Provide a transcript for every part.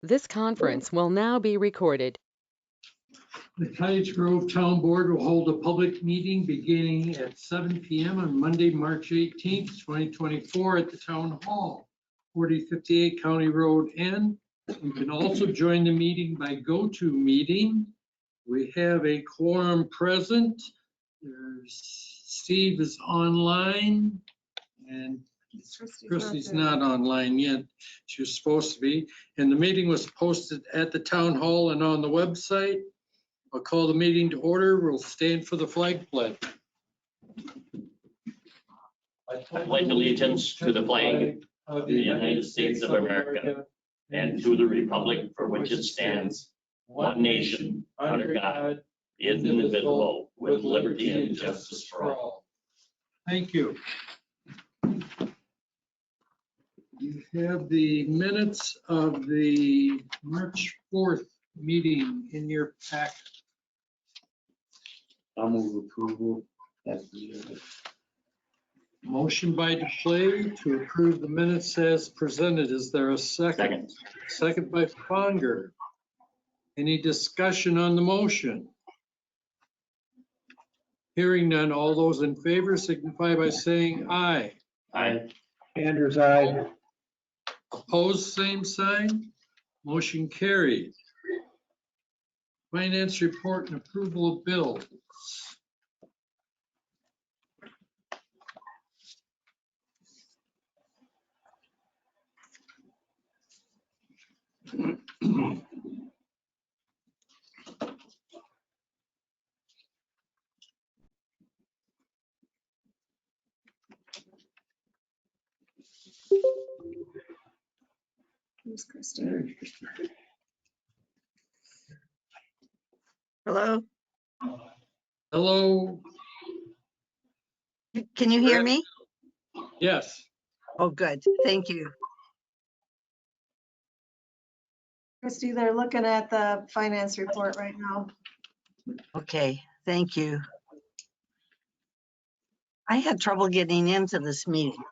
This conference will now be recorded. The Cottage Grove Town Board will hold a public meeting beginning at 7 p.m. on Monday, March 18th, 2024 at the Town Hall, 4058 County Road N. You can also join the meeting by GoToMeeting. We have a quorum present. Steve is online and Christie's not online yet. She was supposed to be. And the meeting was posted at the Town Hall and on the website. I'll call the meeting to order. We'll stand for the flag pledge. I pledge allegiance to the flag of the United States of America and to the republic for which it stands, one nation, under God, indivisible, with liberty and justice for all. Thank you. You have the minutes of the March 4th meeting in your packet. I'll move approval. Motion by DePlay to approve the minutes as presented. Is there a second? Second by Fonger. Any discussion on the motion? Hearing none, all those in favor signify by saying aye. Aye. Anders, aye. Opposed, same sign. Motion carried. Finance report and approval of bills. Who's Christine? Hello, Hello, can you hear me? yes. Oh, good, thank you. Christy, they're looking at the finance report right now. Okay, thank you. I had trouble getting into this meeting.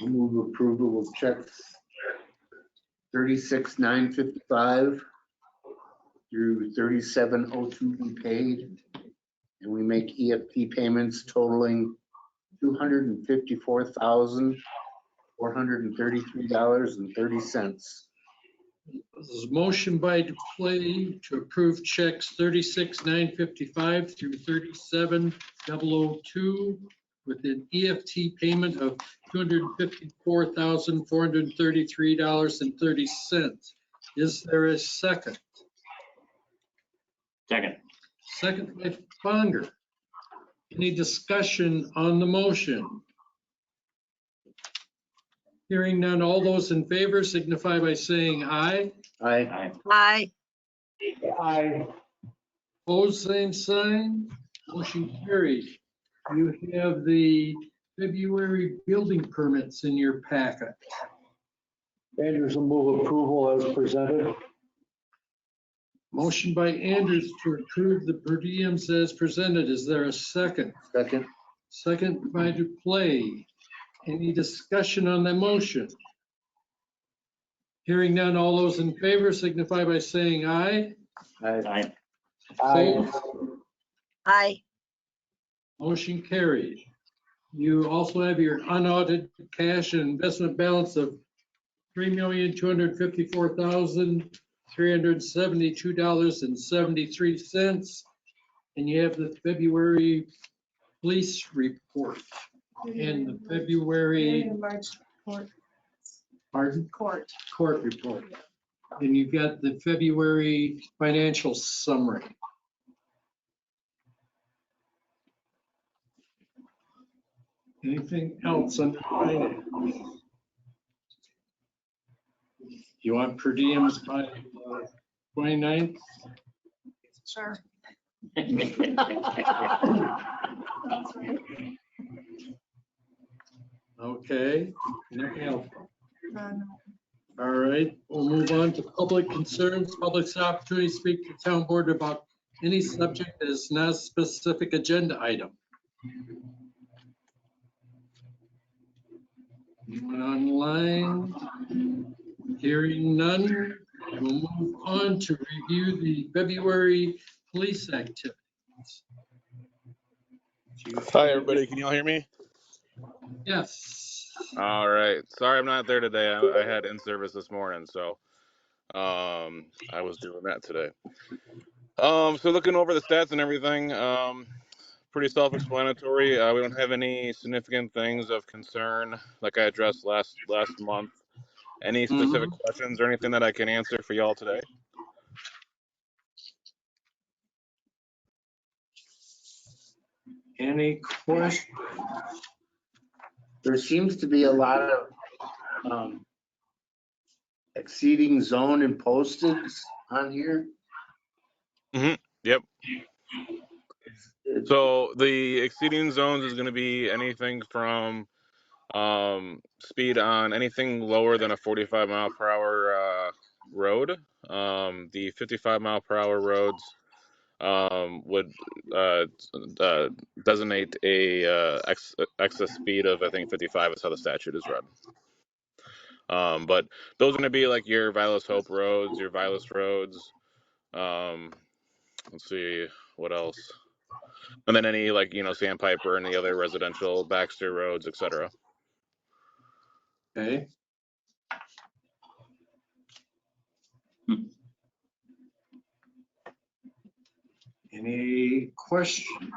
I'll move approval of checks 36,955 through 3702 be paid. And we make EFT payments totaling $254,433.30. This is a motion by DePlay to approve checks 36,955 through 37,002 with an EFT payment of $254,433.30. Is there a second? Second. Second by Fonger. Any discussion on the motion? Hearing none, all those in favor signify by saying aye. Aye. Aye. Hi. Opposed, same sign. Motion carried. You have the February building permits in your packet. Anders will move approval as presented. Motion by Anders to approve the per diems as presented. Is there a second? Second. Second by DePlay. Any discussion on the motion? Hearing none, all those in favor signify by saying aye. Aye. Opposed? Hi. Motion carried. You also have your unaudited cash and investment balance of $3,254,372.73. And you have the February police report and the February, March court. pardon, Court. court report. And you've got the February financial summary. Anything else under finance? You want per diems by 29th? Sure. Okay, nothing else. No. All right, we'll move on to public concerns, public's opportunity to speak to town board about any subject that is not a specific agenda item. Anyone online? Hearing none, we'll move on to review the February police activities. Hi, everybody. Can you all hear me? Yes. All right. Sorry I'm not there today. I had in-service this morning, so I was doing that today. So looking over the stats and everything, pretty self-explanatory. We don't have any significant things of concern like I addressed last month. Any specific questions or anything that I can answer for y'all today? Any questions? There seems to be a lot of exceeding zone and postage on here. Yep. It- So the exceeding zones is going to be anything from speed on anything lower than a 45 mile per hour road. The 55 mile per hour roads would designate a excess speed of, I think, 55 is how the statute is read. But those are going to be like your Vilas Hope roads, your Vilas roads. Let's see what else. And then any like, Sandpiper and the other residential Baxter roads, etc. Okay. Any questions?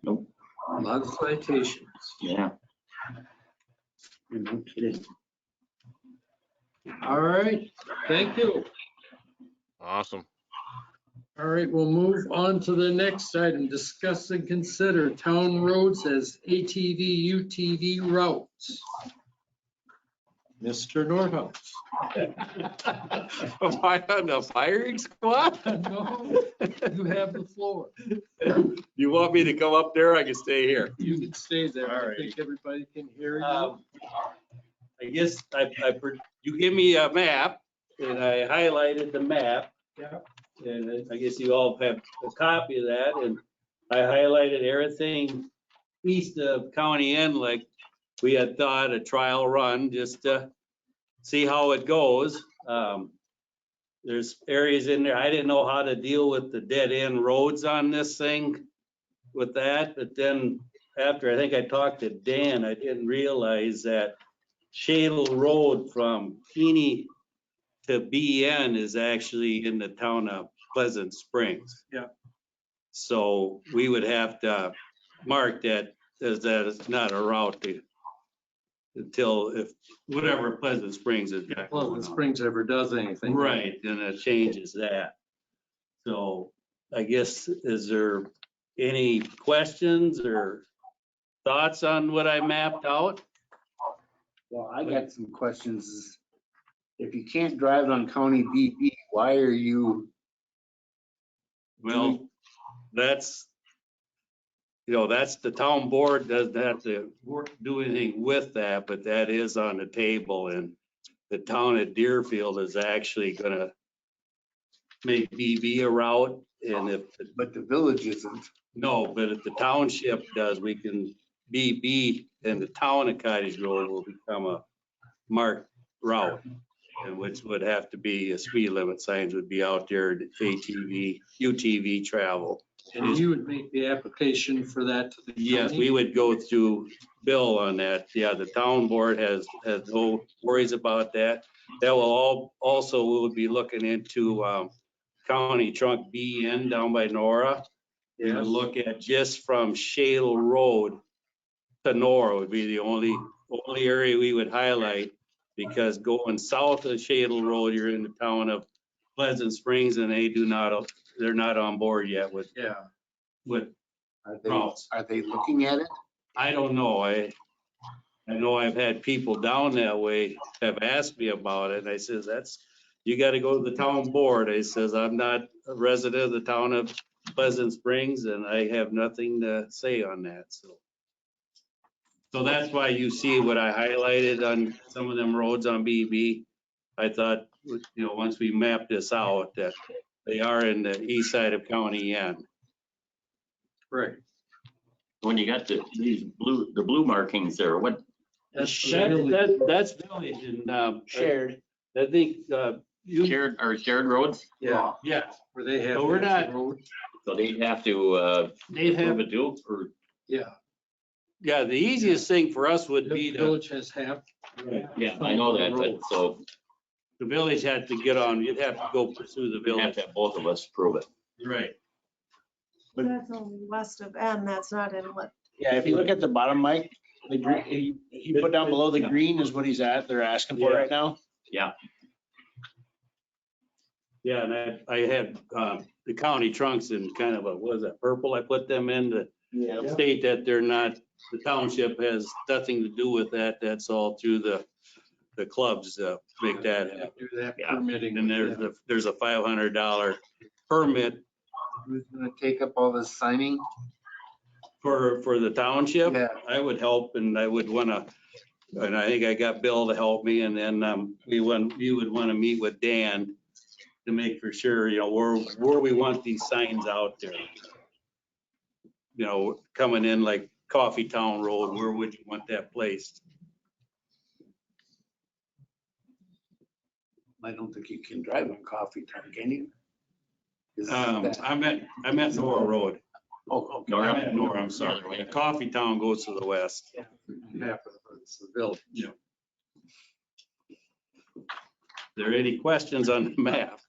Nope. A lot of citations. Yeah. No kidding. All right, thank you. Awesome. All right, we'll move on to the next item. Discuss and consider town roads as ATV, UTV routes. Mr. Nordhaus. Am I on the firing squad? No, you have the floor. You want me to come up there? I can stay here. You can stay there. All I right. think everybody can hear you. I guess you gave me a map and I highlighted the map. Yeah. And I guess you all have a copy of that, and I highlighted everything east of County End, like we had thought, a trial run, just to see how it goes. There's areas in there, I didn't know how to deal with the dead end roads on this thing with that, but then after I think I talked to Dan, I didn't realize that Shadle Road from Keeney to BN is actually in the town of Pleasant Springs. Yeah. So we would have to mark that as that it's not a route until if whatever Pleasant Springs is. Well, the Springs ever does anything. Right, then it changes that. So I guess, is there any questions or thoughts on what I mapped out? Well, I got some questions. If you can't drive on County DB, why are you? Well, that's, that's the town board doesn't have to do anything with that, but that is on the table, and the town of Deerfield is actually gonna make BB a route, and But the village isn't. no, but if the township does, we can BB, and the town of Cottage Grove will become a marked route, and which would have to be, a speed limit signs would be out there, ATV, UTV travel. And you would make the application for that to the county? Yes, we would go through Bill on that. Yeah, the town board has no worries about that. That will also, we would be looking into County Trunk BN down by Nora. And Yes. look at just from Shale Road to Nora would be the only area we would highlight, because going south of Shadle Road, you're in the town of Pleasant Springs, and they're not on board yet with Yeah. Are they, routes. are they looking at it? I don't know. I know I've had people down that way have asked me about it, and I says, you gotta go to the town board. I says, I'm not a resident of the town of Pleasant Springs, and I have nothing to say on that, so. So that's why you see what I highlighted on some of them roads on BB. I thought, once we map this out, that they are in the east side of County N. Right. When you got the blue markings there, what, That's That's village and, Shared. I think, you, shared roads? Yeah, yeah, where they have. So we're not- the road. So they'd have to, they'd have, prove it too, or Yeah. yeah, the easiest thing for us would The be to, village has half. yeah, I know that, but so the village had to get on, you'd have to go pursue the we have village. to have both of us prove it. Right. That's only west of N, that's not inlet. Yeah, if you look at the bottom, Mike, the green, he put down below the green is what he's at, they're asking for right now. Yeah, Yeah, and I had, the county trunks in kind of a, what is that, purple? I put them in to Yeah. state that they're not, the township has nothing to do with that. That's all through the clubs to make that happen. Do that Yeah. permitting. And there's a $500 permit Who's gonna take up all this signing? for the township. Yeah. I would help and I would wanna, and I think I got Bill to help me and then, you would wanna meet with Dan to make for sure, where we want these signs out there. Coming in like Coffee Town Road, where would you want that placed? I don't think you can drive on Coffee Town, can you? Is I that- meant Nora Road. Oh, okay. I meant Nora, I'm sorry. Coffee Town goes to the west. Half of it's the village. There any questions on the map?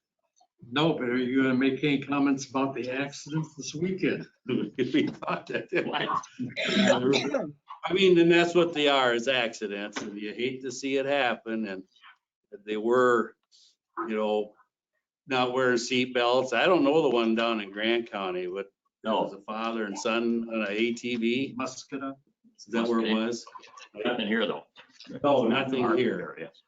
No, but are you gonna make any comments about the accidents this weekend? We thought that, didn't we? what? I mean, and that's what they are, is accidents, and you hate to see it happen, and they were, not wearing seat belts. I don't know the one down in Grant County, but there was a father and son on an ATV. Muscata? Is that where it was? Nothing here though. No, nothing here. Yes.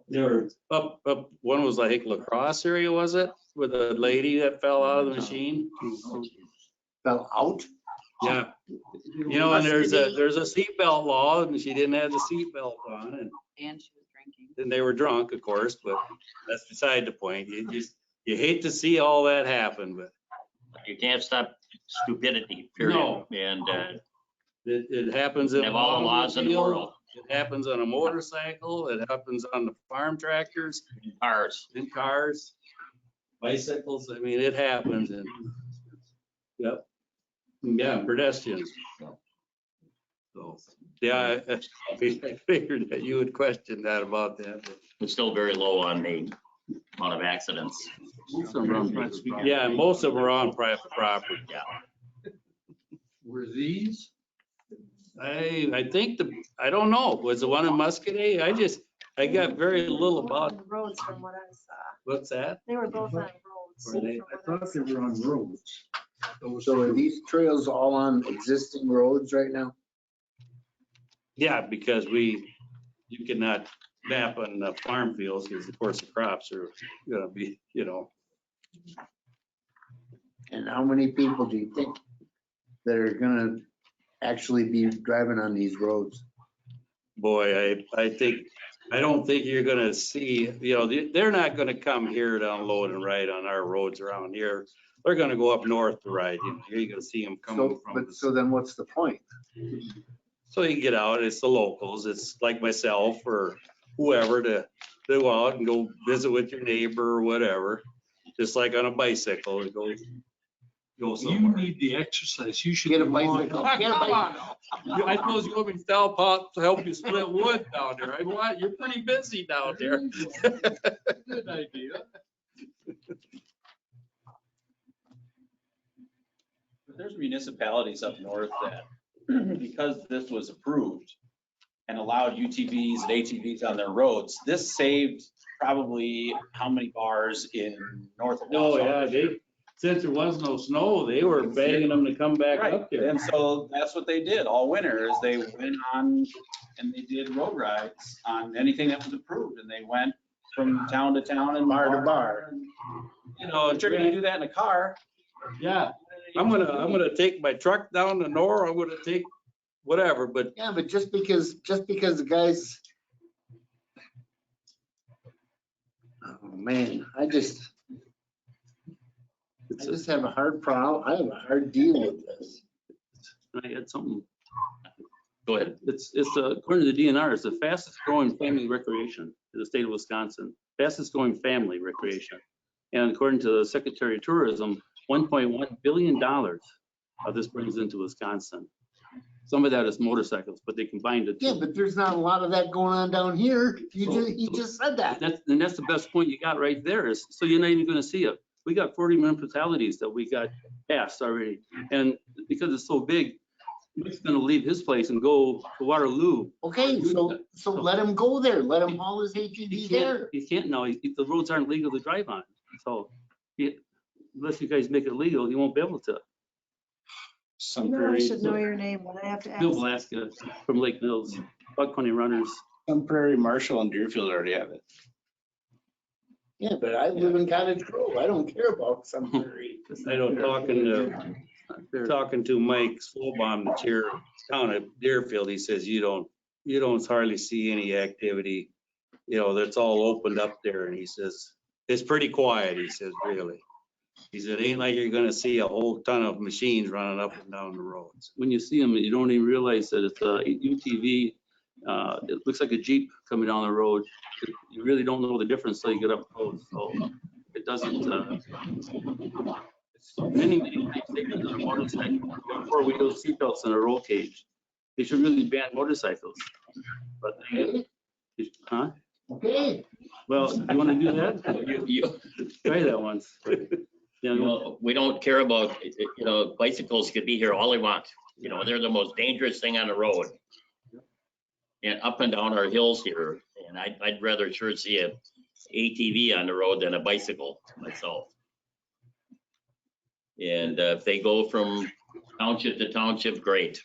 They were up, one was I think La Crosse area, was it? With a lady that fell out of the machine? Fell out? Yeah. And there's a seatbelt law and she didn't have the seatbelt on and And she was drinking. then they were drunk, of course, but that's beside the point. You hate to see all that happen, but You can't stop stupidity, period. No. And it happens in. have all the laws in the automobile, world. It happens on a motorcycle, it happens on the farm tractors, Cars, in cars, bicycles. I mean, it happens and, yep. Yeah, pedestrians. So, yeah, I figured that you would question that about that. but- it's still very low on the amount of accidents. Yeah, and most of them are on private property. Yeah. Were these? I think I don't know, was the one in Muscatine? I got very little about, On roads from what I saw. what's that? They were both on roads. Were they? from I what thought they were on roads. So are these trails all on existing roads right now? Yeah, because you cannot map on the farm fields because of course the crops are gonna be, And how many people do you think that are gonna actually be driving on these roads? boy, I don't think you're gonna see, they're not gonna come here to unload and ride on our roads around here. They're gonna go up north to ride. You're gonna see them coming from. So then what's the point? So you get out, it's the locals, it's like myself or whoever to go out and go visit with your neighbor or whatever. Just like on a bicycle, to go You somewhere. need the exercise. You should. Get a be walking. bicycle. Ah, come on now. I suppose you want me to stop out to help you split wood down there. You're pretty busy down there. Good idea. But there's municipalities up north that, because this was approved and allowed UTVs and ATVs on their roads, this saved probably how many bars in north of Oh, Wausau? yeah, since there was no snow, they were begging them to come back Right, up there. and so that's what they did all winter, is they went on and they did road rides on anything that was approved, and they went from town to town and Bar to bar. You know, But you're gonna do that in a car. yeah, I'm gonna take my truck down to Nor, I'm gonna take whatever, but Yeah, but just because the guys. Oh, man, I just have a hard problem. I have a hard deal with this. I had something, Go ahead. it's, according to the DNR, it's the fastest growing family recreation in the state of Wisconsin, fastest growing family recreation. And according to the Secretary of Tourism, $1.1 billion of this brings into Wisconsin. Some of that is motorcycles, but they combined it. Yeah, but there's not a lot of that going on down here. He just said that. That's the best point you got right there is, so you're not even gonna see it. We got 40 municipalities that we got passed already. And because it's so big, Mike's gonna leave his place and go to Waterloo. Okay, so let him go there. Let him haul his ATV there. He can't now. The roads aren't legal to drive on. So unless you guys make it legal, he won't be able to. You know, I should know your name, but I have to ask. Bill Velasquez from Lake Mills, Buck County Runners. Sun Prairie, Marshall, and Deerfield already have it. Yeah, but I live in Cottage Grove. I don't care about some prairie. I know talking to Mike Slowbaum, the chair of town of Deerfield, he says you don't hardly see any activity. You know, that's all opened up there, and he says, it's pretty quiet, he says, really. He said, ain't like you're gonna see a whole ton of machines running up and down the roads. When you see them, you don't even realize that it's a UTV. It looks like a Jeep coming down the road. You really don't know the difference till you get up close. So it doesn't. Many things on a motorcycle, before we do seatbelts in a roll cage. They should really ban motorcycles. But huh? Okay. Well, you want to do that? You, Try that once. Yeah, know, we don't care about, bicycles could be here all they want. They're the most dangerous thing on the road. And up and down our hills here, and I'd rather sure see a ATV on the road than a bicycle myself. And if they go from township to township, great.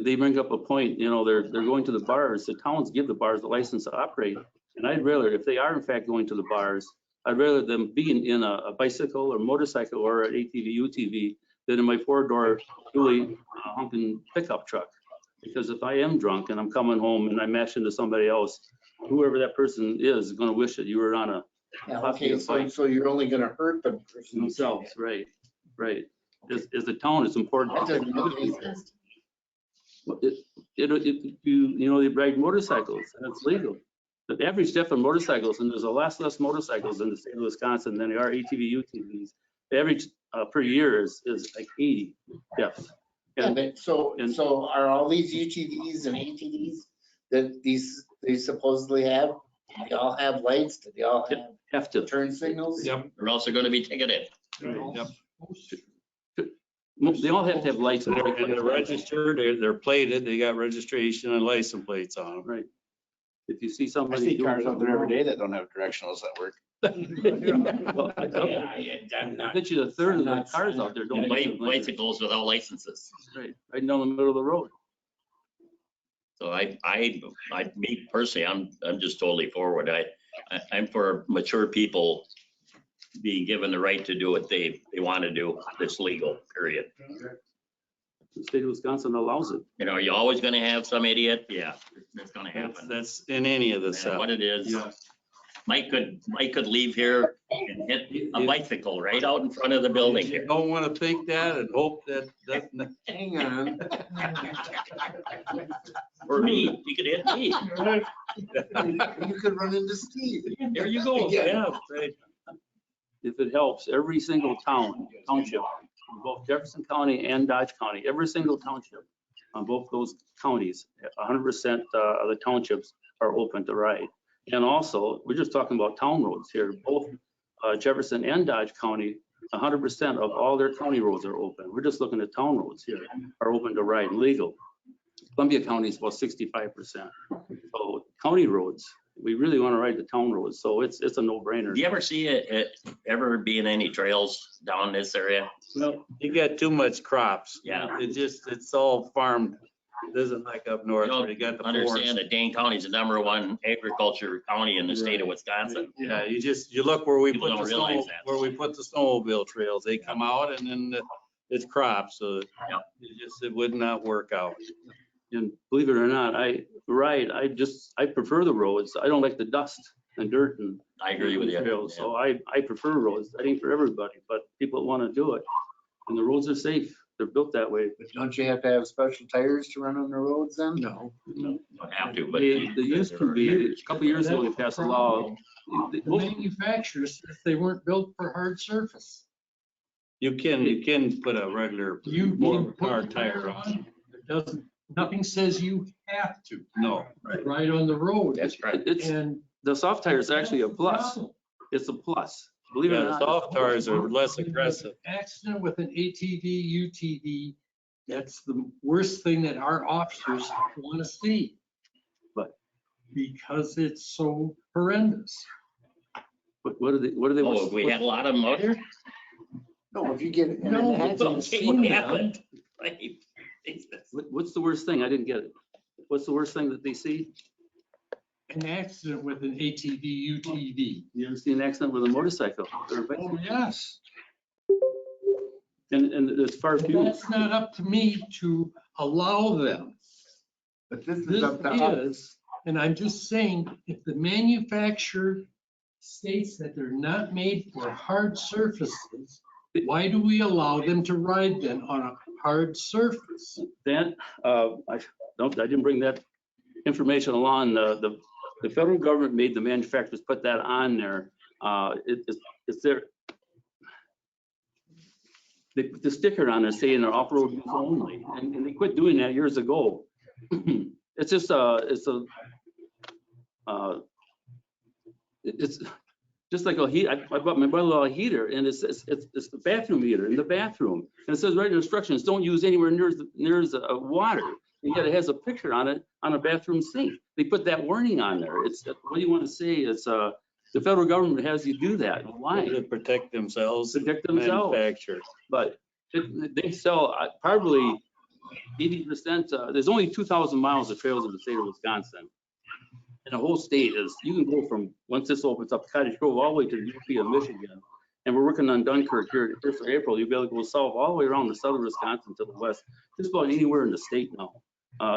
they bring up a point, they're going to the bars, the towns give the bars the license to operate. And I'd rather, if they are in fact going to the bars, I'd rather them be in a bicycle or motorcycle or an ATV, UTV than in my four-door dually honking pickup truck. Because if I am drunk and I'm coming home and I mash into somebody else, whoever that person is gonna wish that you were on a Yeah, okay, so you're only gonna hurt the person themselves, right, right. As a town, it's important. That doesn't make any sense. They ride motorcycles and it's legal. The average death on motorcycles, and there's a lot less motorcycles in the state of Wisconsin than there are ATV, UTVs. The average per year is like 80 deaths. Yeah, but so are all these UTVs and ATVs that they supposedly have, do they all have lights? Do they all have to turn signals? Yep. They're also going to be ticketed. Yep. They all have to have lights. And they're registered, they're plated, they got registration and license plates on them. Right. If you see I somebody. see cars out there every day that don't have directionals that work. Well, I bet you a third of the cars out there don't. Bicycles without licenses. Right, right down the middle of the road. So me personally, I'm just totally forward. I'm for mature people being given the right to do what they want to do. That's legal, period. The state of Wisconsin allows it. Are you always going to have some idiot? Yeah, that's going to happen. That's in any of the No matter stuff. what it is. Yeah. Mike could leave here and hit a bicycle right out in front of the building You here. don't want to think that and hope that doesn't. Hang on. Or me, he could hit me. You could run into Steve. There you go. Yeah, right. If it helps, every single township, in both Jefferson County and Dodge County, every single township on both those counties, 100% of the townships are open to ride. And also, we're just talking about town roads here. Both Jefferson and Dodge County, 100% of all their county roads are open. We're just looking at town roads here are open to ride legal. Columbia County is about 65%. So county roads, we really want to ride the town roads, so it's a no-brainer. Do you ever see it ever being any trails down this area? Well, you got too much crops. Yeah. It's all farmed. It isn't like up north You where don't you got the understand forest. that Dane County is the #1 agriculture county in the state of Wisconsin. Yeah, you look where we People put don't the realize snow, that. where we put the snowmobile trails. They come out and then it's crops, so Yeah. it would not work out. And believe it or not, I prefer the roads. I don't like the dust and dirt and. I agree with you. trails. So I prefer roads. I think for everybody, but people want to do it. And the roads are safe. They're built that way. But don't you have to have special tires to run on the roads then? No. You don't have to, but. They used to be, a couple years ago, they passed a law. The manufacturers, if they weren't built for hard surface. You can put a regular You more can put car a tire on. It doesn't, nothing says you have to No. ride on the road. That's right. It's, And the soft tire is actually a that's the plus. problem. It's a plus. Believe it Yeah, or the not. soft tires are less aggressive. Accident with an ATV, UTV, that's the worst thing that our officers want to see. But- Because it's so horrendous. What do they? Oh, we had a lot of them out here? No, if you get in No, an accident, Okay, what happened? What's the worst thing? I didn't get it. What's the worst thing that they see? An accident with an ATV, UTV. You ever see an accident with a motorcycle? Or a bike? Oh, yes. And as far as But fuel, that's not up to me to allow them. but this is This up to us. is, and I'm just saying, if the manufacturer states that they're not made for hard surfaces, why do we allow them to ride them on a hard surface? that, I didn't bring that information along. The federal government made the manufacturers put that on there. It's there. They put the sticker on there saying they're off-road use only, and they quit doing that years ago. It's just it's just like a heat. I bought my brother-in-law a heater, and it's the bathroom heater in the bathroom, and it says right in the instructions, don't use anywhere near the water. And yet it has a picture on it on a bathroom sink. They put that warning on there. It's what do you want to say? It's the federal government has you do that. Why? To protect themselves. Protect themselves. Manufacturer. But they sell probably 80%. There's only 2,000 miles of trails in the state of Wisconsin. And the whole state is, you can go from, once this opens up Cottage Grove, all the way to the UP of Michigan. And we're working on Dunkirk here, 1st of April. You'll be able to go south all the way around the southern Wisconsin to the west, just about anywhere in the state now.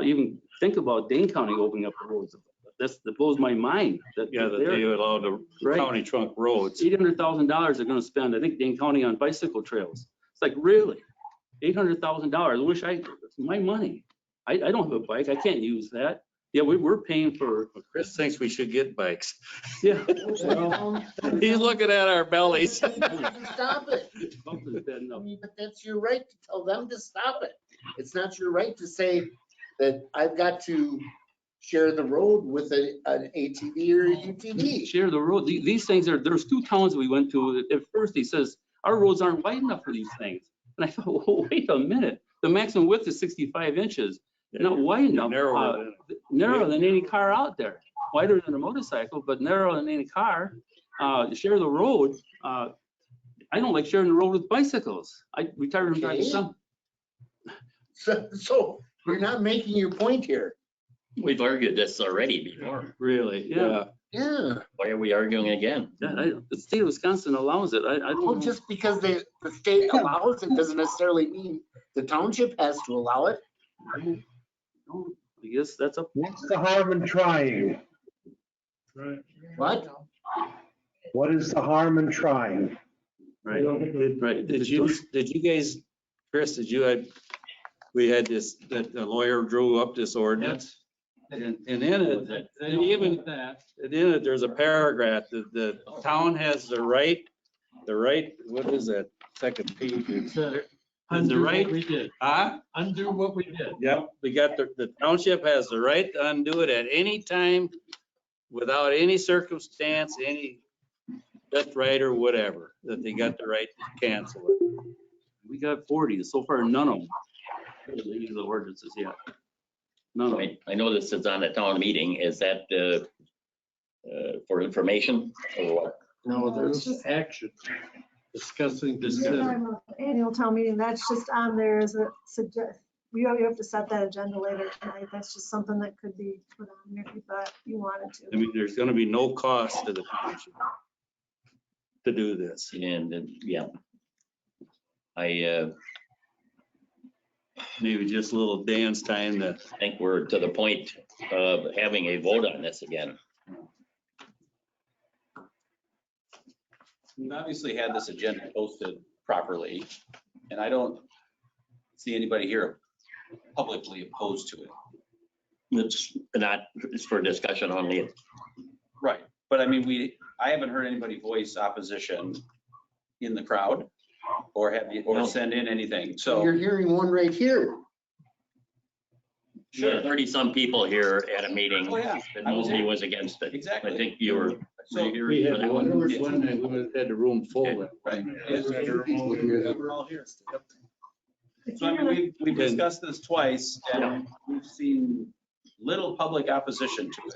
Even think about Dane County opening up the roads. That blows my mind. Yeah, that they allow the Right. county trunk roads. $800,000 they're gonna spend, I think, Dane County on bicycle trails. It's like, really? $800,000? I wish it's my money. I don't have a bike. I can't use that. Yeah, we're paying for, Chris thinks we should get bikes. yeah. He's looking at our bellies. Stop it. Bad enough. But that's your right to tell them to stop it. It's not your right to say that I've got to share the road with an ATV or a UTV. Share the road. These things there's 2 towns we went to. At first he says, our roads aren't wide enough for these things. And I thought, well, wait a minute. The maximum width is 65 inches. Not wide enough. Narrower than any car out there. Wider than a motorcycle, but narrower than any car. Share the road. I don't like sharing the road with bicycles. I retired and drive Okay. some. So you're not making your point here. We've argued this already before. Really? Yeah. Yeah. Why are we arguing again? Yeah, the state of Wisconsin allows it. I Well, don't know. just because the state allows it doesn't necessarily mean the township has to allow it. I guess that's up. What's the harm in trying? What? What is the harm in trying? Right. Right. Did you guys, Chris, we had this, that the lawyer drew up this ordinance? And in it, and even in it, there's a paragraph that the town has the right, what is that second page? Undo right- what we did. Huh? Undo what we did. Yep, we got the township has the right to undo it at any time without any circumstance, any death right or whatever, that they got the right to cancel it. We got 40. So far, none of them. The ordinances yet. None of them. I know this is on a town meeting. Is that the for information or what? No, No, it's there's just- action discussing. You're talking about the Annual town meeting, that's just on there as a suggest. You have to set that agenda later tonight. That's just something that could be put on there if you thought you wanted I to. mean, there's gonna be no cost to the township to do this. And, yeah. I Maybe just a little dance time to, think we're to the point of having a vote on this again. We've obviously had this agenda posted properly, and I don't see anybody here publicly opposed to it. It's not, it's for discussion only. Right. But I mean, I haven't heard anybody voice opposition in the crowd or No. send in anything. You're So, hearing one right here. There are 30-some people here at a meeting, oh yeah, and I was nobody here. was against it. I Exactly. think you were. So, we had one night, we had the room full. right. We're all here. If So I you're mean, gonna- we've discussed this twice and we've seen little public opposition to it,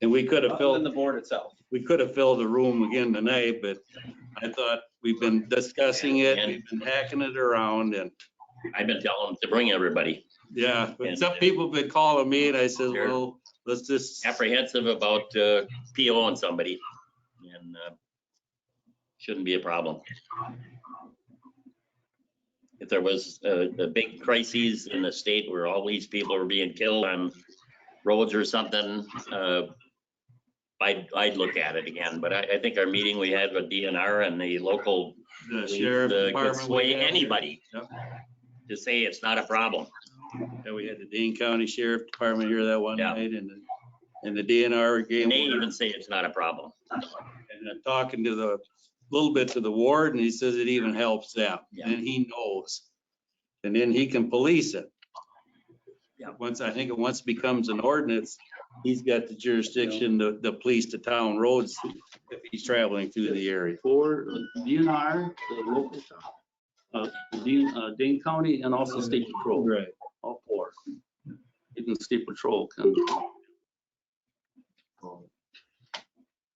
And we could have other than filled, the board itself. we could have filled the room again tonight, but I thought we've been discussing it, we've been hacking it around and, I've been telling them to bring everybody. yeah, but some people have been calling me and I said, Sure. well, let's just. Apprehensive about POing somebody, and shouldn't be a problem. If there was a big crises in the state where all these people are being killed on roads or something, I'd look at it again. But I think our meeting we had with DNR and the local The police, sheriff could department. sway we had- anybody Yep. to say it's not a problem. And we had the Dane County Sheriff Department here that one Yeah. night and the DNR game. And they even say it's not a problem. And then talking to the, little bit to the ward, and he says it even helps them, Yeah. and he knows. And then he can police it. Yeah. Once, I think it once becomes an ordinance, he's got the jurisdiction to police the town roads if he's traveling through the area. For DNR, the local, Dane County and also State Patrol, Right. all four. Even State Patrol can.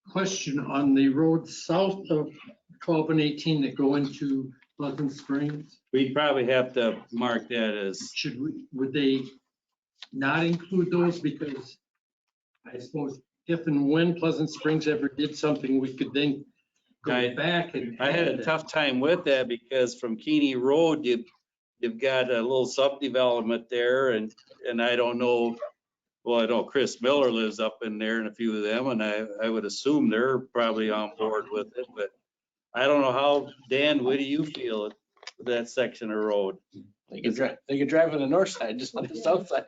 Question on the road south of 12 and 18 that go into Pleasant Springs. We'd probably have to mark that as, Would they not include those? Because I suppose if and when Pleasant Springs ever did something, we could then go back and. I had a tough time with that because from Keeney Road, you've got a little subdevelopment there and I don't know, well, I know Chris Miller lives up in there and a few of them, and I would assume they're probably on board with it, but I don't know how, Dan, what do you feel that section of road? They could drive on the north side, just not the south side.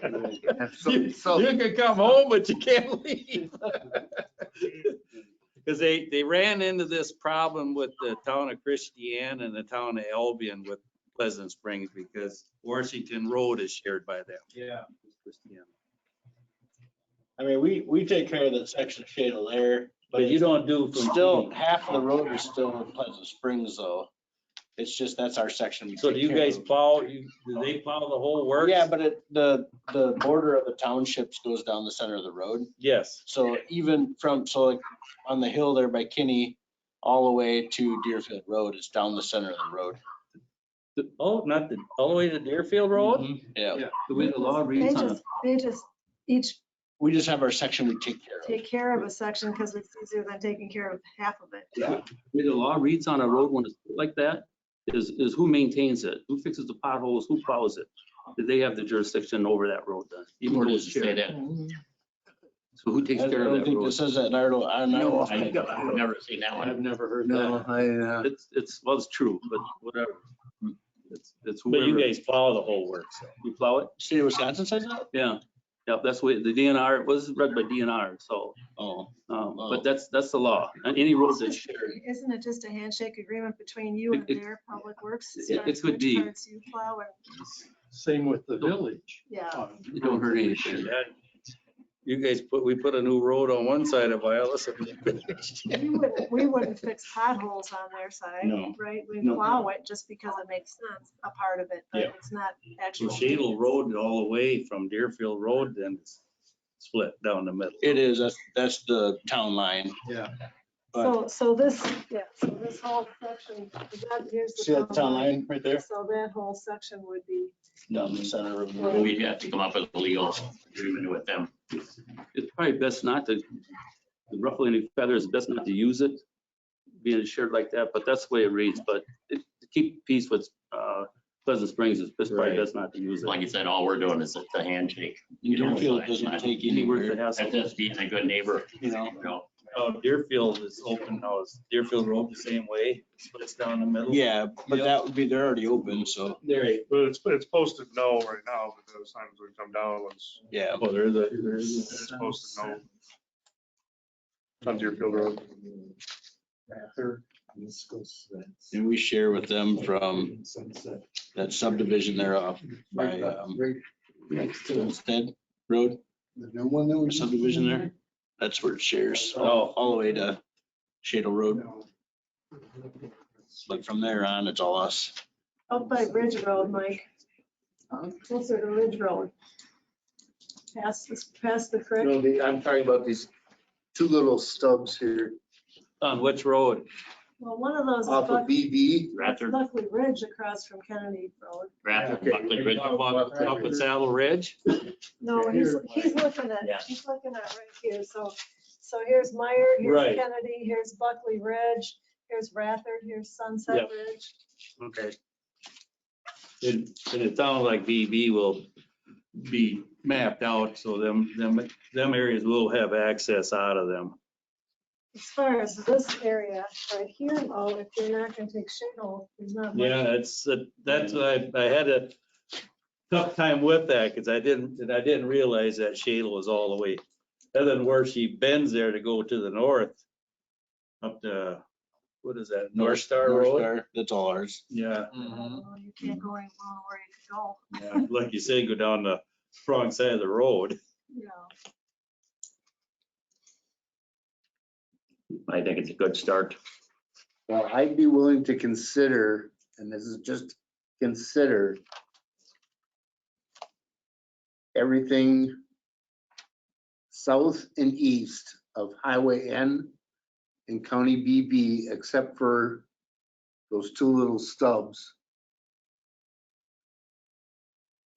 You can come home, but you can't leave. Because they ran into this problem with the town of Christiana and the town of Albion with Pleasant Springs because Washington Road is shared by them. Yeah. Christiana. I mean, we take care of that section of Shadle there, But you don't do from. still, half of the road is still in Pleasant Springs though. It's just, that's our section. we So do take you care guys of. plow, do they plow the whole works? Yeah, but the border of the townships goes down the center of the road. Yes. So even so like on the hill there by Kinney, all the way to Deerfield Road is down the center of the road. Oh, not all the way to Deerfield Road? Yeah, The way the law They reads on just, they just each we just have our section we take care of. take care of a section because it's easier than taking care of half of it. the way the law reads on a road when it's like that is who maintains it, who fixes the potholes, who plows it. They have the jurisdiction over that road then. even Where though does it's it say shared. that? So who takes I care of don't that think road? this says that in our, No, I've never seen that I've one. never heard that. It's, well, it's true, but whatever. It's But you whoever, guys plow the whole works. you plow it? State of Wisconsin says that? Yeah. Yep, that's what the DNR, it was read by DNR, so, Oh, but that's the law. And any road that's shared. Isn't it just a handshake agreement between you and It- their public works? as it far as could which be. parts you plow and, Same with the village. yeah. It don't hurt anything. Yeah. You guys we put a new road on one side of Viola. We wouldn't fix potholes on their side, No. right? We No. plow it just because it makes sense, a part of it, but Yeah. it's not So actual. Shadle Road all the way from Deerfield Road, then split down the middle. It is, that's the town line. Yeah. So this, yeah, so this whole section, here's the. See that town line right there? So that whole section would be, Down the center of the Right. road. We'd have to come up with a legal agreement with them. It's probably best not to, ruffle any feathers, best not to use it, being shared like that, but that's the way it reads. But to keep peace with Pleasant Springs, it's probably Right. best not to use it. Like you said, all we're doing is a handshake. You don't Deerfield doesn't take anywhere. That's just being a good neighbor, You know, you know. Deerfield is open now. Is Deerfield Road the same way? Splits down the middle? yeah, but that would be, they're already open, so, There, But it's posted no right now, but those times we come down, yeah. well, it's posted no. On Deerfield Road. And we share with them from that subdivision there off by, Homestead Road. The new one that Or subdivision there, that's where it shares, all the way to Shadle Road. But from there on, it's all us. up by Ridge Road, Mike. Closer to Ridge Road. Past the creek. No, I'm talking about these two little stubs here on which road? Well, one of those is off of BB. Buckley Ridge across from Kennedy Road. Rather, Buckley Ridge. Up at Saddle Ridge? No, he's looking at, Yeah. he's looking at right here. So here's Meyer, here's Right. Kennedy, here's Buckley Ridge, here's Rathard, here's Sunset Ridge. Okay. And it sounds like BB will be mapped out, so them areas will have access out of them. As far as this area right here, though, if you're not gonna take Shadle, there's not much. Yeah, that's why I had a tough time with that, because I didn't realize that Shadle was all the way, other than where she bends there to go to the north, up to, what is that, North Star Road? That's all ours. Yeah, Oh, you can't go any wrong where you could go. yeah, like you say, go down the wrong side of the road. Yeah. I think it's a good start. Well, I'd be willing to consider, and this is just consider everything south and east of Highway N and County BB, except for those two little stubs.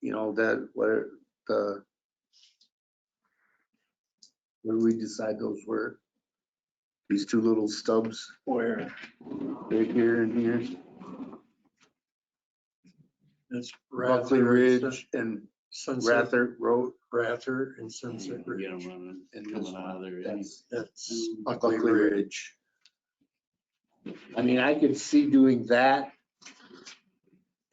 You know, that, where do we decide those were? These two little stubs? Where? Right here and here. That's Buckley Ridge and Sunset, Rather Road. Rather and Sunset Ridge. Get 'em running, And coming this out of there. That's Buckley Ridge. I mean, I could see doing that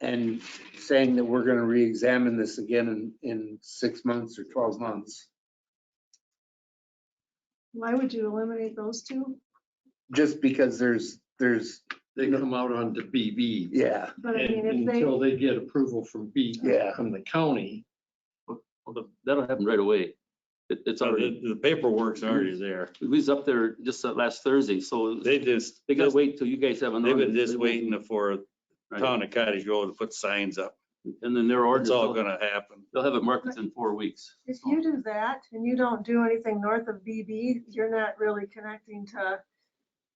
and saying that we're gonna re-examine this again in 6 months or 12 months. Why would you eliminate those two? Just because there's, They come out onto BB. yeah, But I mean, if they, Until they get approval from Yeah. from the county. Well, that'll happen right away. It's already, The paperwork's already there. we was up there just last Thursday, so They gotta wait till you guys have an. They've been ordinance. just They won't- waiting for Right. Town of Cottage Road to put signs up. And then their ordinance, It's all they'll gonna happen. have it marked within 4 weeks. if you do that and you don't do anything north of BB, you're not really connecting to.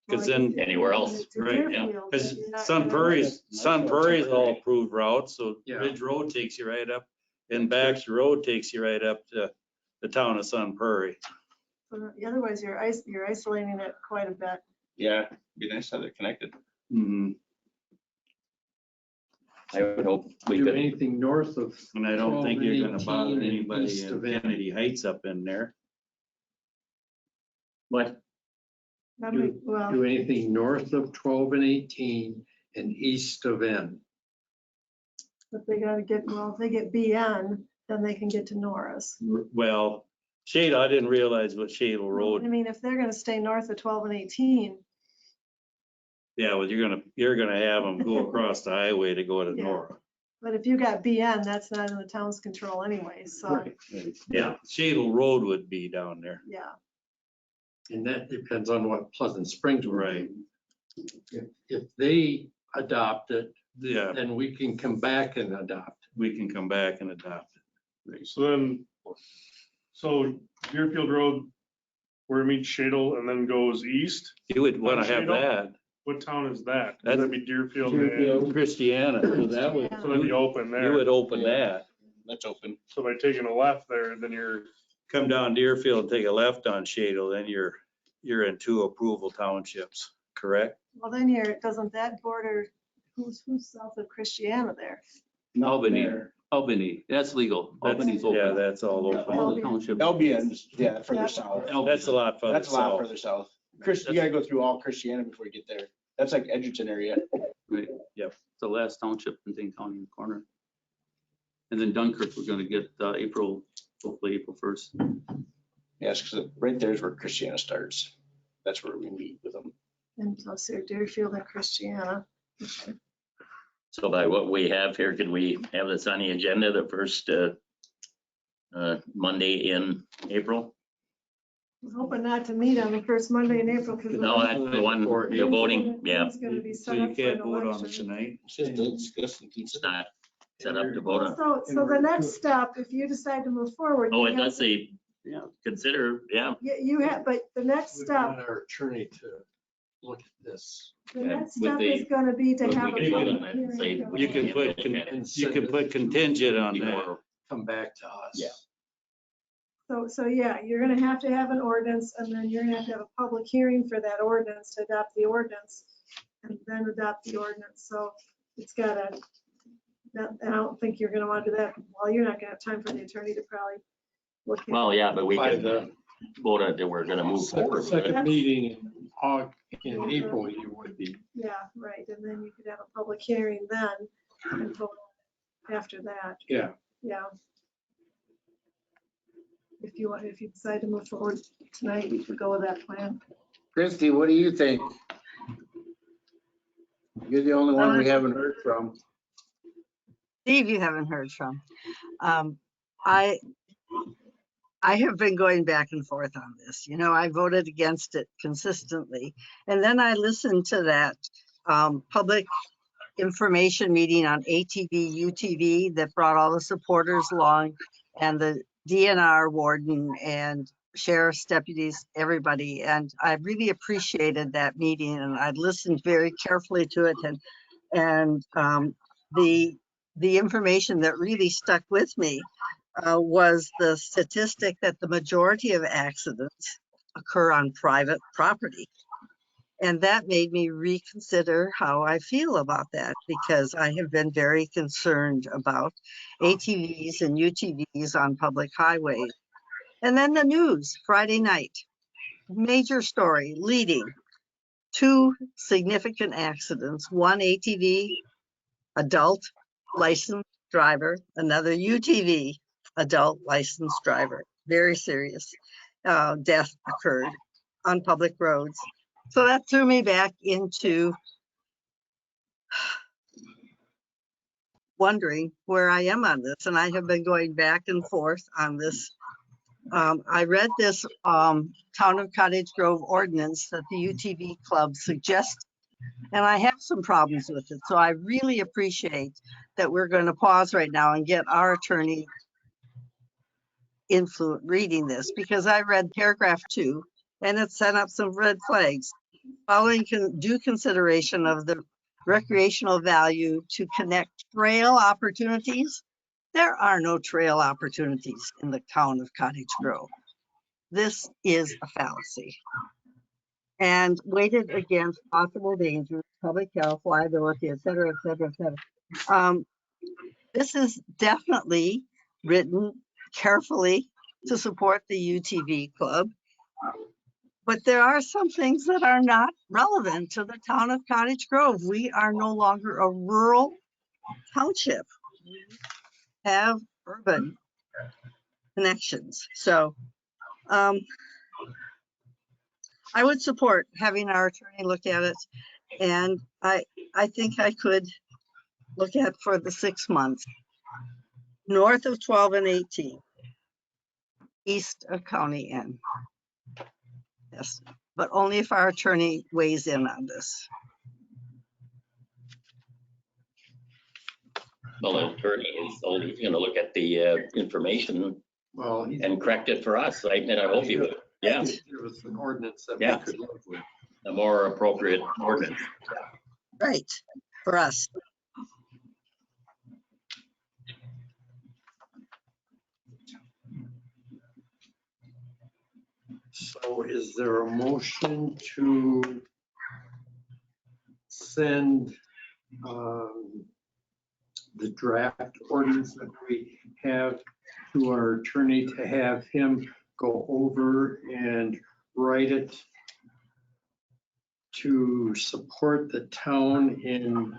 'Cause then- Anywhere else, to right, yeah. Deerfield, Because you're not Sun connecting. Prairies all approved routes, so Yeah. Ridge Road takes you right up, and Baxter Road takes you right up to the town of Sun Prairie. Otherwise, you're isolating it quite a bit. Yeah, be nice to have it connected. Mhm. I would hope we Do could. anything north of, And I don't think you're gonna 12 bother and 18 anybody east in of it. Kennedy Heights up in there. What? Well, do anything north of 12 and 18 and east of N. but they gotta get, well, if they get BN, then they can get to Norris. Well, Shadle, I didn't realize what Shadle I Road, mean, if they're gonna stay north of 12 and 18, yeah, well, you're gonna have them go across the highway to go to Yeah. Nora. but if you got BN, that's not in the town's control anyway, so, Yeah, Shadle Road would be down there. yeah. And that depends on what Pleasant Springs were. Right. If they adopt it, Yeah, then we can come back and adopt. we can come back and adopt it. So then, So Deerfield Road, where it meets Shadle and then goes east, You would want to have that. what town is that? That's- That'd be Deerfield Deerfield, and, Christiana, so that would, so that'd be open you would there. open that. That's open. So by taking a left there, then you're, Come down Deerfield and take a left on Shadle, then you're in 2 approval townships, correct? Well, then doesn't that border, who's south of Christiana there? Albany, that's legal. Albany's open. Yeah, that's all All open. the townships. Albion, yeah, Yeah. further south. That's a lot further That's a lot south. further south. Chris, you gotta go through all Christiana before you get there. That's like Edgerton area. Right. Yep. It's the last township in Dane County in the corner. And then Dunkirk, we're gonna get hopefully April 1st. Yes, because right there is where Christiana starts. That's where we meet with them. And plus here, Deerfield and Christiana. Okay. So by what we have here, could we have this on the agenda the first Monday in April? I was hoping not to meet on the first Monday in April because. No, that's the one, the voting, yeah, It's gonna be So set you up for an can't vote on it election. tonight? It's just to discuss and it's not set up to vote on. So the next step, if you decide to move forward. Oh, you it have does to- say, consider, yeah. You have, but the next We step, want our attorney to look at this. the Yeah, next with step the- is gonna be to we have can a vote on public that and say hearing. we You can put, you can put contingent on that. Before- Come back to us. Yeah. So yeah, you're gonna have to have an ordinance and then you're gonna have to have a public hearing for that ordinance to adopt the ordinance and then adopt the ordinance. So it's gotta, I don't think you're gonna wanna do that. Well, you're not gonna have time for the attorney to probably look at. Well, yeah, but we By can the vote on that we're gonna move forward. with it. second meeting in April, you would be. Yeah, right. And then you could have a public hearing then and vote after that. Yeah. Yeah. If you decide to move forward tonight, we could go with that plan. Christie, what do you think? You're the only one we haven't heard from. Steve, you haven't heard from. I have been going back and forth on this. You know, I voted against it consistently. And then I listened to that public information meeting on ATV, UTV that brought all the supporters along and the DNR warden and sheriff's deputies, everybody. And I really appreciated that meeting and I listened very carefully to it. And the information that really stuck with me was the statistic that the majority of accidents occur on private property. And that made me reconsider how I feel about that because I have been very concerned about ATVs and UTVs on public highways. And then the news, Friday night, major story leading 2 significant accidents, one ATV, adult licensed driver, another UTV, adult licensed driver, very serious death occurred on public roads. So that threw me back into wondering where I am on this. And I have been going back and forth on this. I read this Town of Cottage Grove ordinance that the UTV club suggests, and I have some problems with it. So I really appreciate that we're going to pause right now and get our attorney reading this because I read paragraph 2 and it set up some red flags. Following due consideration of the recreational value to connect trail opportunities. There are no trail opportunities in the town of Cottage Grove. This is a fallacy. And weighted against possible dangers, public health, liability, et cetera, et cetera, et cetera. This is definitely written carefully to support the UTV club. But there are some things that are not relevant to the town of Cottage Grove. We are no longer a rural township. We have urban connections. So I would support having our attorney look at it. And I think I could look at for the 6 months, north of 12 and 18, east of County N. Yes, but only if our attorney weighs in on this. Well, the attorney is only going to look at the information Well, and correct it for us, right? And I hope he would. Yeah, It was an ordinance that we Yeah. could live with. a more appropriate ordinance. Right, for us. So is there a motion to send the draft ordinance that we have to our attorney to have him go over and write it to support the town in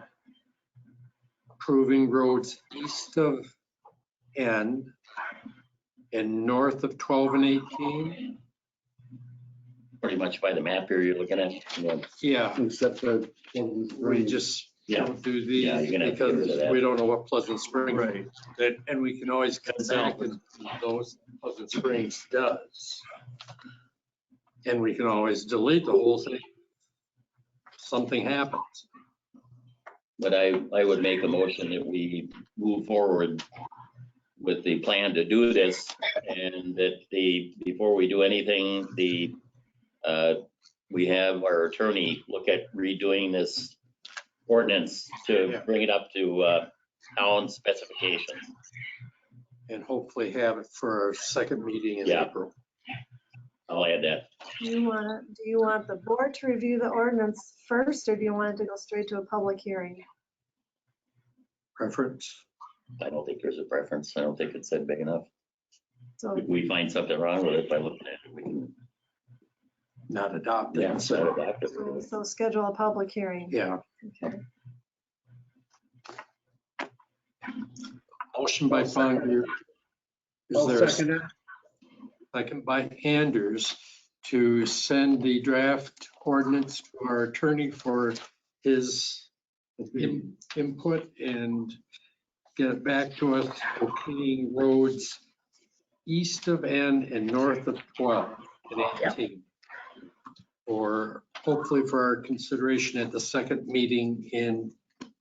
approving roads east of N and north of 12 and 18? Pretty much by the map here you're looking at. Yeah. Yeah, Except for. we just Yeah. don't do Yeah, these you're gonna have to get rid of because that. we don't know what Pleasant Springs. Right. And we can always come back and those Pleasant Springs does. And we can always delete the whole thing. Something happens. But I would make a motion that we move forward with the plan to do this, and that before we do anything, we have our attorney look at redoing this ordinance to bring it up to town specifications. And hopefully have it for our second meeting in Yeah. April. I'll add that. Do you want the board to review the ordinance first, or do you want it to go straight to a public hearing? Preference? I don't think there's a preference. I don't think it's that big enough. So, If we find something wrong with it by looking at it, we can, Not adopted. yeah, so adopt it. so schedule a public hearing. Yeah. Okay. Motion by Fonger. Is there a second by Anders to send the draft ordinance to our attorney for his input and get it back to us for cleaning roads east of N and north of 12 and 18? Or hopefully for our consideration at the second meeting in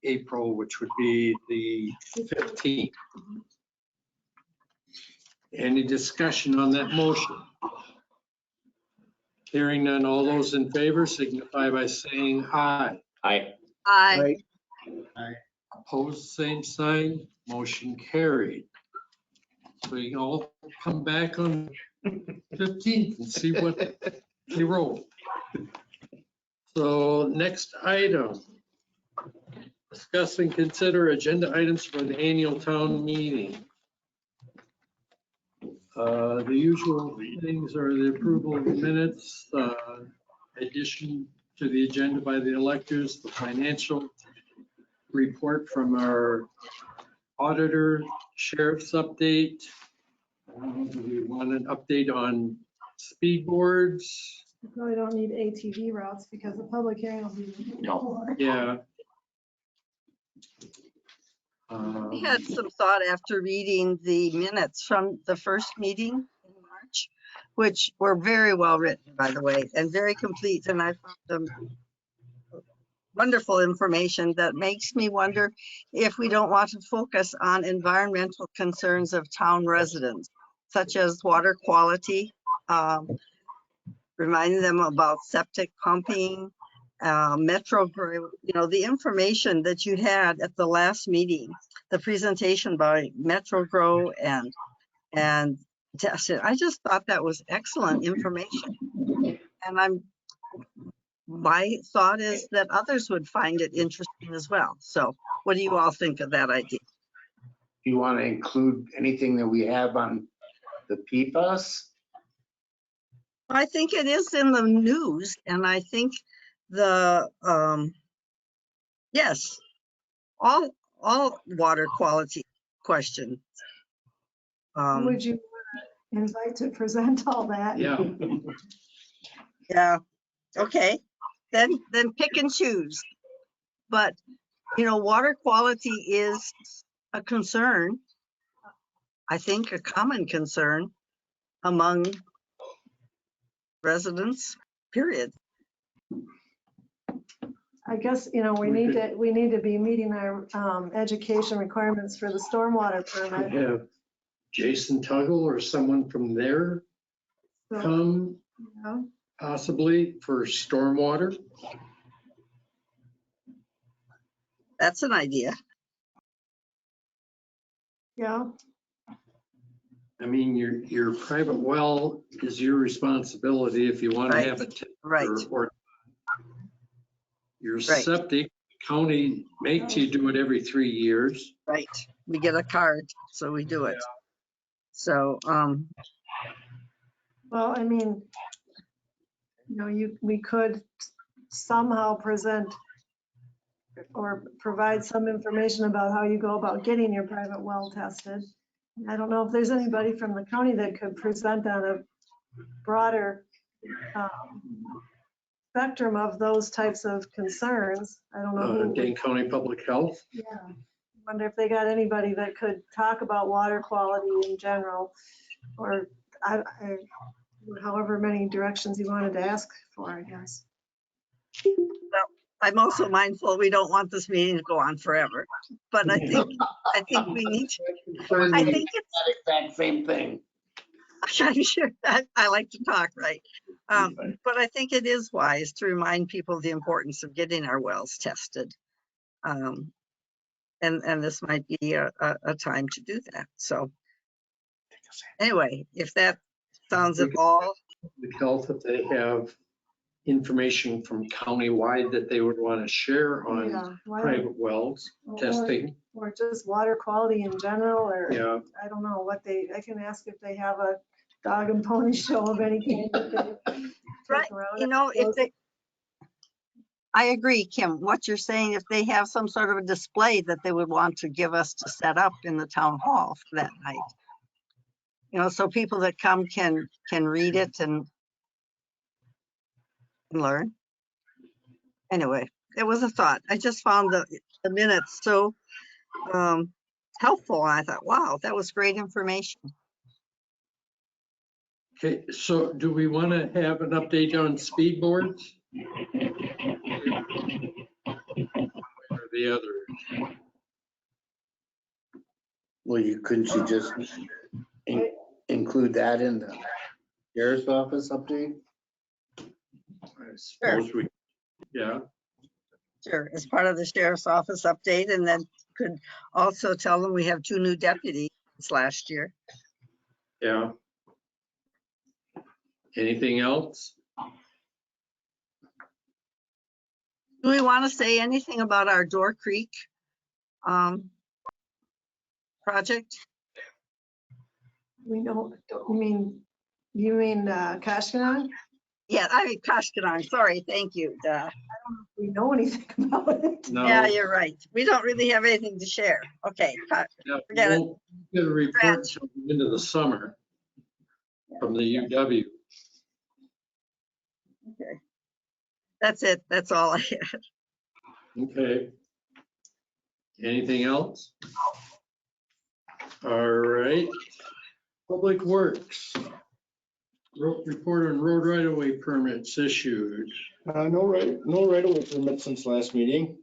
April, which would be the 15th. Any discussion on that motion? Hearing none, all those in favor signify by saying aye. Aye. I, Opposed, same sign, motion carried. So you can all come back on 15th and see what they wrote. So next item, discuss and consider agenda items for the annual town meeting. The usual things are the approval of the minutes, addition to the agenda by the electors, the financial report from our auditor, sheriff's update. We want an update on speed boards. You probably don't need ATV routes because the public hearing will be. No. Yeah. I had some thought after reading the minutes from the first meeting in March, which were very well written, by the way, and very complete. And I found them wonderful information that makes me wonder if we don't want to focus on environmental concerns of town residents, such as water quality, reminding them about septic pumping, Metro Grow, the information that you had at the last meeting, the presentation by Metro Grow and Tested. I just thought that was excellent information. And my thought is that others would find it interesting as well. So what do you all think of that idea? Do you want to include anything that we have on the PFAS? I think it is in the news, and I think yes, all water quality questions. Would you invite to present all that? Yeah. Yeah, okay, then pick and choose. But, water quality is a concern, I think a common concern among residents, period. I guess, we need to be meeting our education requirements for the stormwater permit. Yeah. Jason Tuggle or someone from there So, come yeah. possibly for stormwater? That's an idea. Yeah, I mean, your private well is your responsibility if you want to Right. have it. tested Right. or your Right. septic, county makes you do it every 3 years. Right. We get a card, so we do it. So, well, I mean, we could somehow present or provide some information about how you go about getting your private well tested. I don't know if there's anybody from the county that could present on a broader spectrum of those types of concerns. I don't know who. Dane County Public Health. Yeah. Wonder if they got anybody that could talk about water quality in general, or however many directions you wanted to ask for, I guess. I'm also mindful we don't want this meeting to go on forever, but I think we need to, I think it's, That exact same thing. I'm sure, I like to talk, right? But I think it is wise to remind people the importance of getting our wells tested. And this might be a time to do that. So anyway, if that sounds at all, Public Health, if they have information from countywide that they would want to share on Yeah, why don't- private wells testing. Or just water quality in general, or Yeah, I don't know what I can ask if they have a dog and pony show of any kind that they take right, around. you know, if they, I agree, Kim, what you're saying, if they have some sort of a display that they would want to give us to set up in the town hall for that night. You know, so people that come can read it and learn. Anyway, it was a thought. I just found the minutes so helpful. And I thought, wow, that was great information. okay, so do we want to have an update on speed boards? Or the other? Well, couldn't you just include that in the sheriff's office update? I suppose we, yeah, Sure, as part of the sheriff's office update, and then could also tell them we have 2 new deputies last year. yeah. Anything else? Do we want to say anything about our Door Creek project? We don't, you mean Kashkanon? Yeah, I mean, Kashkanon, sorry, thank you. We know anything about it. No. Yeah, you're right. We don't really have anything to share. Okay, Yeah, forget it. we'll get a report till the end of the summer from the UW. okay. That's it. That's all I had. Okay. Anything else? All right. Public Works. Report on road right-of-way permits issued. No right-of-way permits since last meeting.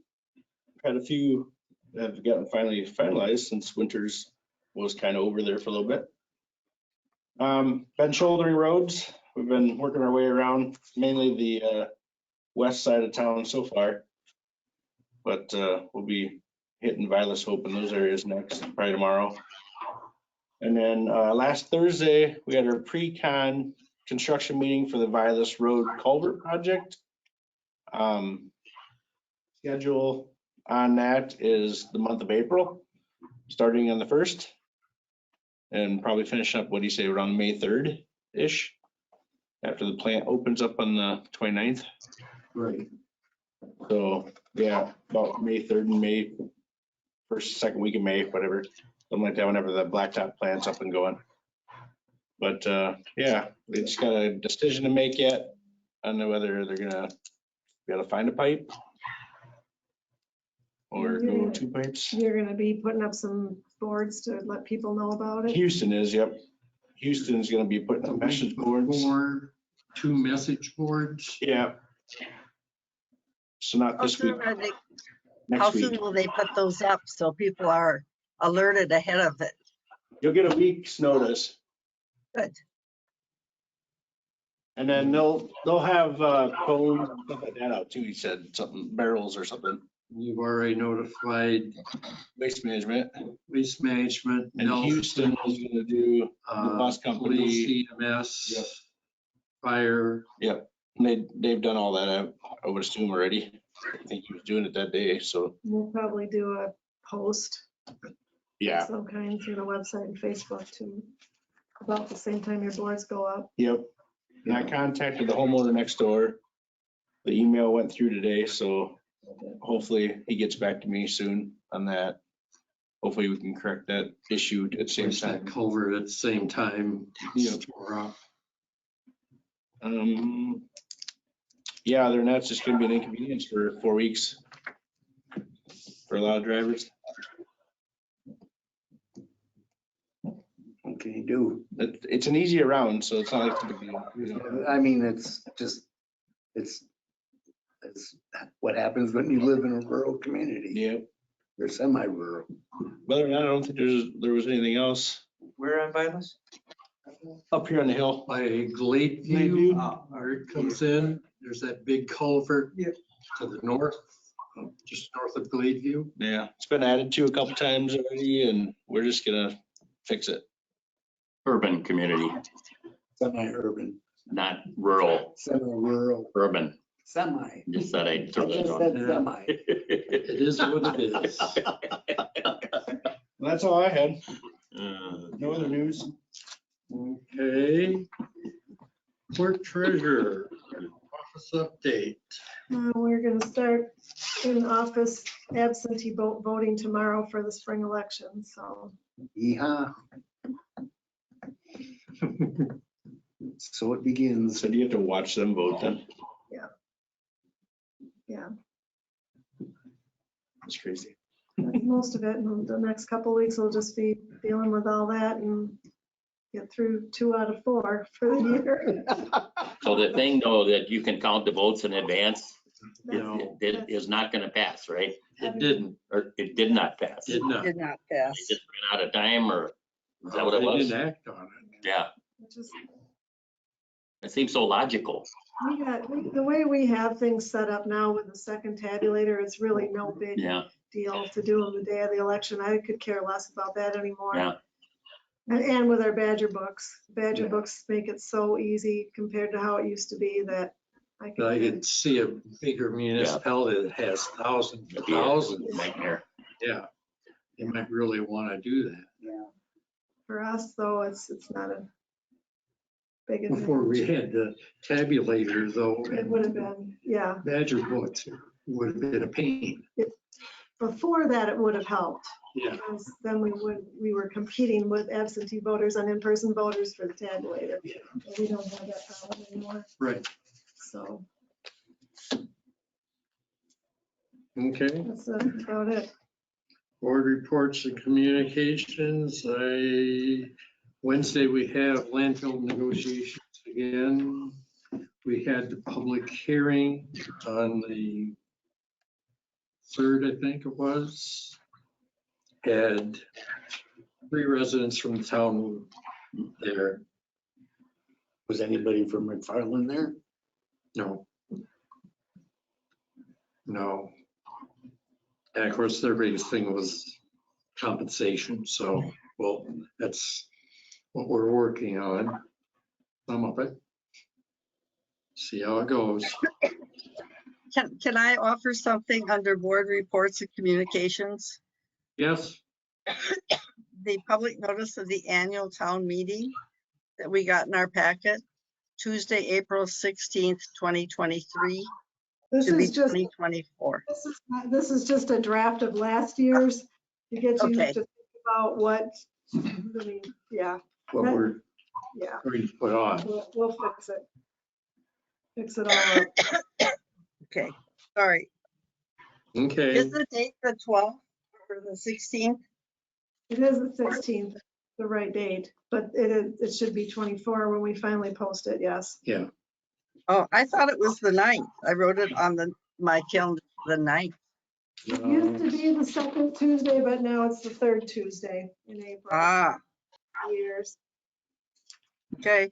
Had a few that have gotten finally finalized since winters was kind of over there for a little bit. Been shouldering roads. We've been working our way around mainly the west side of town so far. But we'll be hitting Vilas Hope in those areas next, probably tomorrow. And then last Thursday, we had our pre-con construction meeting for the Vilas Road Culvert Project. Schedule on that is the month of April, starting on the 1st. And probably finish up, what do you say, around May 3rd-ish, after the plant opens up on the 29th. Right. So, yeah, about May 3rd and May 1st, second week of May, whatever, something like that, whenever the blacktop plant's up and going. But yeah, they just got a decision to make yet on whether they're gonna be able to find a pipe or go 2 pipes. You're gonna be putting up some boards to let people know about it. Houston is, yep. Houston's gonna be putting up message boards. 2 message boards. Yeah. So not How this week, soon are they, next how week. soon will they put those up so people are alerted ahead of it? You'll get a week's notice. Good. And then they'll have cones and stuff like that out too. He said something, barrels or something. You've already notified Waste management. Waste Management, And Houston is gonna do the bus company. Police, EMS, Yep. fire. Yep. They've done all that, I would assume already. I think he was doing it that day, so. We'll probably do a post of Yeah. some kind through the website and Facebook too, about the same time your boards go up. Yep. And I contacted the homeowner next door. The email went through today, so hopefully he gets back to me soon on that. Hopefully we can correct that issue at the same Finish that time. culvert at the same time. Yep. Tore up. Yeah, then that's just gonna be an inconvenience for 4 weeks for a lot of drivers. What can you do? It's an easy around, so it's not like it's a big deal, you know. I mean, it's just, it's what happens when you live in a rural community. Yeah. Or semi-rural. Other than that, I don't think there was anything else. Where on Vilas? Up here on the hill. By Gladeview, where it comes in, there's that big culvert to the north, just north of Gladeview. Yeah, it's been added to a couple times already and we're just gonna fix it. Urban community, Semi-urban, not rural, semi-rural, urban. semi. Just thought I'd throw I that just on. said semi. It is what it is. Well, that's all I had. Uh, No other news. Okay. Clerk treasurer, office update. We're gonna start in office absentee voting tomorrow for the spring election, so. Yeehaw. So it begins. So do you have to watch them vote then? Yeah, That's crazy. that's most of it. And the next couple of weeks will just be dealing with all that and get through 2 out of 4 for the year. So the thing though, that you can count the votes in advance, No, it is not gonna pass, right? it didn't. Or it did not pass. Did not. Did not They pass. just ran out of time, or is that what it They was? didn't act on it. Yeah, Which is- it seems so logical. The way we have things set up now with the second tabulator, it's really no big Yeah, deal to do on the day of the election. I could care less about that anymore. yeah. And with our Badger books, Badger Yeah. books make it so easy compared to how it used to be that I But I could. could see a bigger municipality that has thousands and It'd be a thousands. nightmare. Yeah. They might really want to do that. For us, though, it's not a big Before we advantage. had the tabulator though, It and would have been, yeah. Badger books would have been a pain. Before that, it would have helped. Yeah. Because then we were competing with absentee voters and in-person voters for the tabulator. And we don't have that problem anymore, Right. so Okay. that's about it. Board reports and communications. Wednesday, we have landfill negotiations again. We had the public hearing on the 3rd, I think it was. Had 3 residents from the town there. Was anybody from McFarland there? No. No. And of course, their biggest thing was compensation, so, well, that's what we're working on, some of it. See how it goes. Can I offer something under board reports and communications? Yes, The public notice of the annual town meeting that we got in our packet, Tuesday, April 16th, 2023 This to be is just, 2024. this is just a draft of last year's to get you Okay. to think about what, I mean, yeah, what we're yeah, going to put on. we'll fix it. Fix it all up. Okay, sorry. Okay, Is the date the 12th or the 16th? It is the 16th, the right date, but it should be 24 when we finally post it, yes. yeah, Oh, I thought it was the 9th. I wrote it on my calendar, the 9th. It used to be the second Tuesday, but now it's the third Tuesday in April. Ah, years. Okay.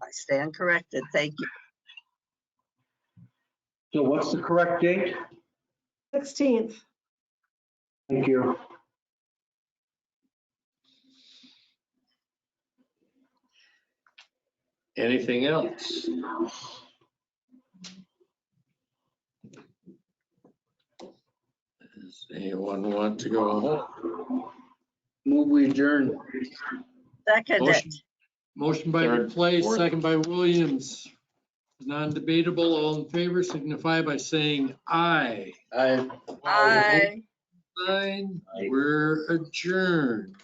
I stand corrected. Thank you. So what's the correct date? 16th. Thank you. Anything else? Does anyone want to go home? Move we adjourn. Second it. Motion- Motion by Third, Duplace, fourth. second by Williams. Non-debatable, all in favor signify by saying aye. Aye. Aye. Sign, we're adjourned.